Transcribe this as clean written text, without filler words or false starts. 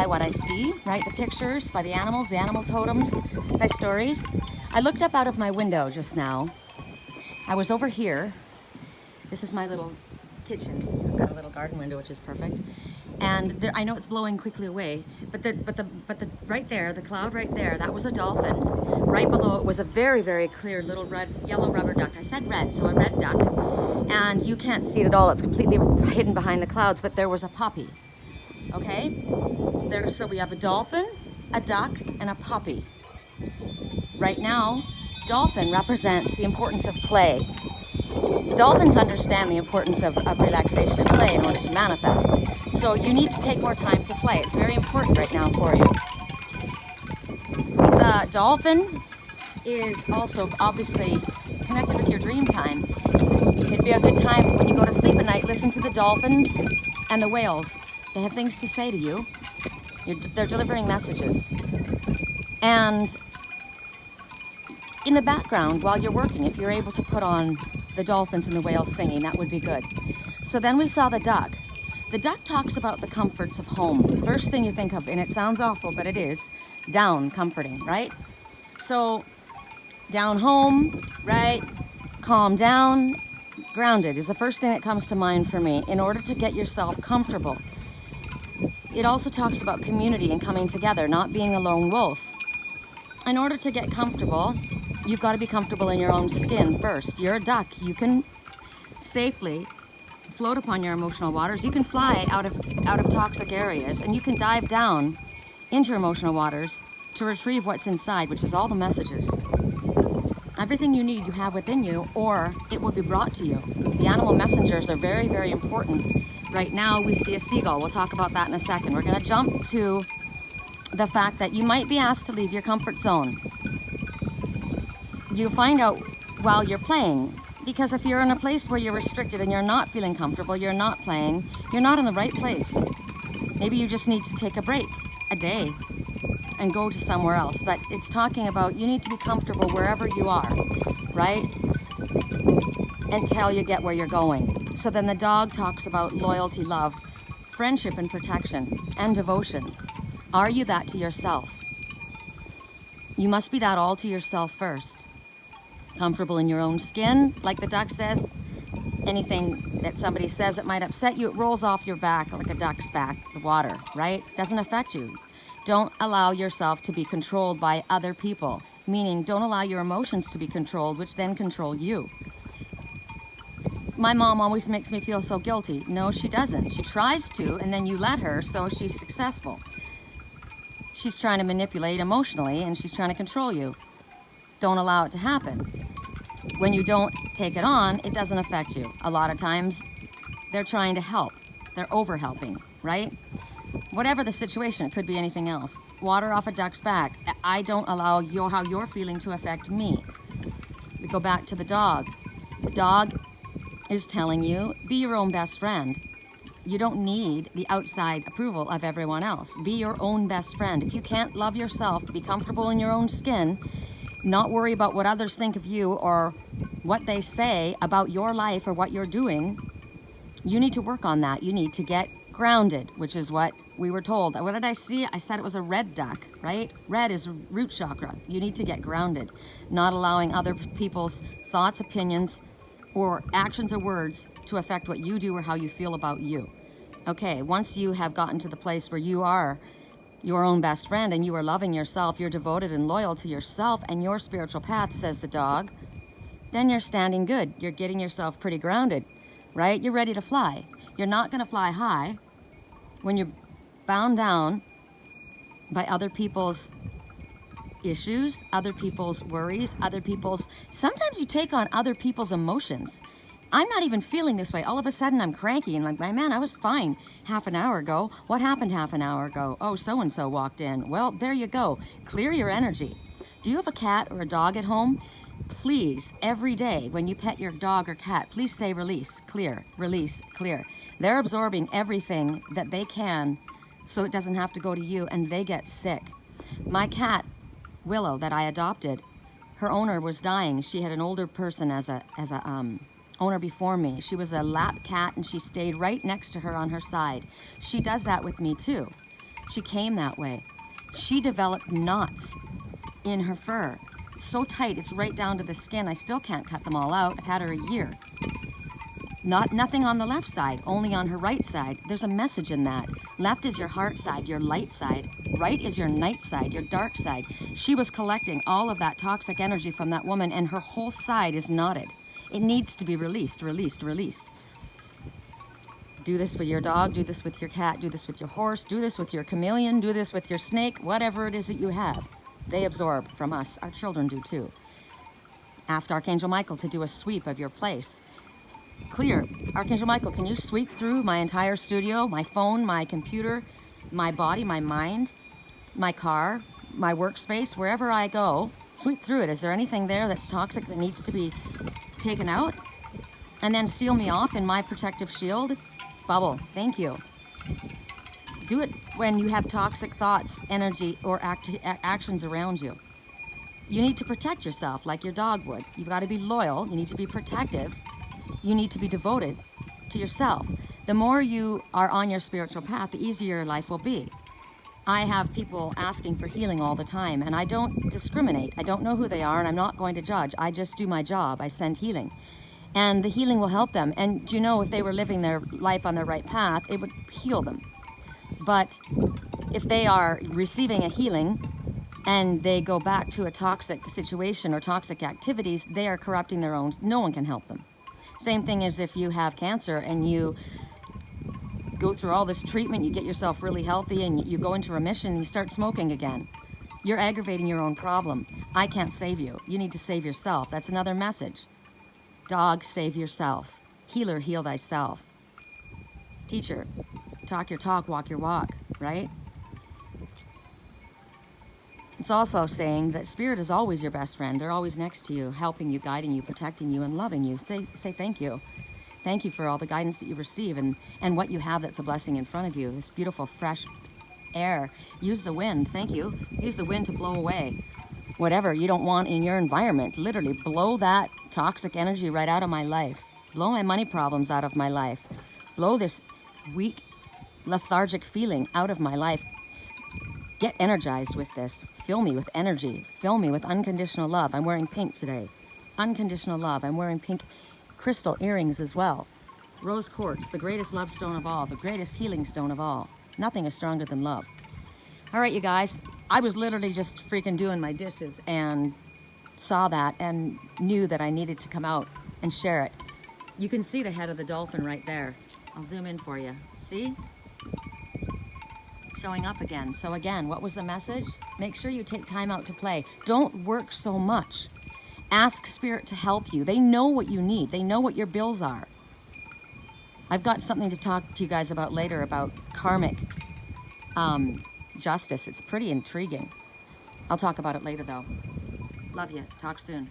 by what I see, right? The pictures, by the animals, the animal totems, by stories. I looked up out of my window just now. I was over here. This is my little kitchen. I've got a little garden window, which is perfect. And there, I know it's blowing quickly away, but the right there, the cloud right there, that was a dolphin. Right below it was a very, very clear little yellow rubber duck. I said red, so a red duck. And you can't see it at all. It's completely hidden behind the clouds, but there was a puppy. Okay? So we have a dolphin, a duck, and a puppy. Right now, dolphin represents the importance of play. Dolphins understand the importance of relaxation and play in order to manifest. So you need to take more time to play. It's very important right now for you. The dolphin is also obviously connected with your dream time. It'd be a good time when you go to sleep at night, listen to the dolphins and the whales. They have things to say to you. They're delivering messages. And in the background, while you're working, if you're able to put on the dolphins and the whales singing, that would be good. So then we saw the duck. The duck talks about the comforts of home. First thing you think of, and it sounds awful, but it is, down, comforting, right? So down home, right? Calm down, grounded is the first thing that comes to mind for me in order to get yourself comfortable. It also talks about community and coming together, not being a lone wolf. In order to get comfortable, you've got to be comfortable in your own skin first. You're a duck. You can safely float upon your emotional waters. You can fly out of toxic areas, and you can dive down into your emotional waters to retrieve what's inside, which is all the messages. Everything you need you have within you, or it will be brought to you. The animal messengers are very, very important. Right now we see a seagull. We'll talk about that in a second. We're going to jump to the fact that you might be asked to leave your comfort zone. You find out while you're playing, because if you're in a place where you're restricted and you're not feeling comfortable, you're not playing, you're not in the right place. Maybe you just need to take a break, a day, and go to somewhere else. But it's talking about you need to be comfortable wherever you are, right? Until you get where you're going. So then the dog talks about loyalty, love, friendship and protection, and devotion. Are you that to yourself? You must be that all to yourself first. Comfortable in your own skin, like the duck says. Anything that somebody says that might upset you, it rolls off your back like a duck's back, the water, right? Doesn't affect you. Don't allow yourself to be controlled by other people, meaning don't allow your emotions to be controlled, which then control you. My mom always makes me feel so guilty. No, she doesn't. She tries to, and then you let her, so she's successful. She's trying to manipulate emotionally, and she's trying to control you. Don't allow it to happen. When you don't take it on, it doesn't affect you. A lot of times, they're trying to help. They're over-helping, right? Whatever the situation, it could be anything else. Water off a duck's back. I don't allow how you're feeling to affect me. We go back to the dog. The dog is telling you, be your own best friend. You don't need the outside approval of everyone else. Be your own best friend. If you can't love yourself, to be comfortable in your own skin, not worry about what others think of you or what they say about your life or what you're doing, you need to work on that. You need to get grounded, which is what we were told. What did I see? I said it was a red duck, right? Red is root chakra. You need to get grounded, not allowing other people's thoughts, opinions, or actions or words to affect what you do or how you feel about you. Okay, once you have gotten to the place where you are your own best friend and you are loving yourself, you're devoted and loyal to yourself and your spiritual path, says the dog, then you're standing good. You're getting yourself pretty grounded, right? You're ready to fly. You're not going to fly high when you're bound down by other people's issues, other people's worries, sometimes you take on other people's emotions. I'm not even feeling this way. All of a sudden I'm cranky and like, man, I was fine half an hour ago. What happened half an hour ago? Oh, so-and-so walked in. Well, there you go. Clear your energy. Do you have a cat or a dog at home? Please, every day when you pet your dog or cat, please say release, clear, release, clear. They're absorbing everything that they can so it doesn't have to go to you and they get sick. My cat, Willow, that I adopted, her owner was dying. She had an older person as a owner before me. She was a lap cat and she stayed right next to her on her side. She does that with me too. She came that way. She developed knots in her fur. So tight, it's right down to the skin. I still can't cut them all out. I've had her a year. Nothing on the left side, only on her right side. There's a message in that. Left is your heart side, your light side. Right is your night side, your dark side. She was collecting all of that toxic energy from that woman, and her whole side is knotted. It needs to be released, released, released. Do this with your dog, do this with your cat, do this with your horse, do this with your chameleon, do this with your snake, whatever it is that you have. They absorb from us. Our children do too. Ask Archangel Michael to do a sweep of your place. Clear. Archangel Michael, can you sweep through my entire studio, my phone, my computer, my body, my mind, my car, my workspace, wherever I go, sweep through it. Is there anything there that's toxic that needs to be taken out? And then seal me off in my protective shield. Bubble, thank you. Do it when you have toxic thoughts, energy, or actions around you. You need to protect yourself like your dog would. You've got to be loyal. You need to be protective. You need to be devoted to yourself. The more you are on your spiritual path, the easier your life will be. I have people asking for healing all the time, and I don't discriminate. I don't know who they are, and I'm not going to judge. I just do my job. I send healing. And the healing will help them. And you know, if they were living their life on the right path, it would heal them. But if they are receiving a healing and they go back to a toxic situation or toxic activities, they are corrupting their own. No one can help them. Same thing as if you have cancer and you go through all this treatment, you get yourself really healthy and you go into remission and you start smoking again. You're aggravating your own problem. I can't save you. You need to save yourself. That's another message. Dog, save yourself. Healer, heal thyself. Teacher, talk your talk, walk your walk, right? It's also saying that spirit is always your best friend. They're always next to you, helping you, guiding you, protecting you, and loving you. Say thank you. Thank you for all the guidance that you receive and what you have that's a blessing in front of you. This beautiful, fresh air. Use the wind. Thank you. Use the wind to blow away whatever you don't want in your environment. Literally blow that toxic energy right out of my life. Blow my money problems out of my life. Blow this weak, lethargic feeling out of my life. Get energized with this. Fill me with energy. Fill me with unconditional love. I'm wearing pink today. Unconditional love. I'm wearing pink crystal earrings as well. Rose quartz, the greatest love stone of all, the greatest healing stone of all. Nothing is stronger than love. All right, you guys. I was literally just freaking doing my dishes and saw that and knew that I needed to come out and share it. You can see the head of the dolphin right there. I'll zoom in for you. See? Showing up again. So again, what was the message? Make sure you take time out to play. Don't work so much. Ask Spirit to help you. They know what you need. They know what your bills are. I've got something to talk to you guys about later about karmic justice. It's pretty intriguing. I'll talk about it later though. Love you. Talk soon.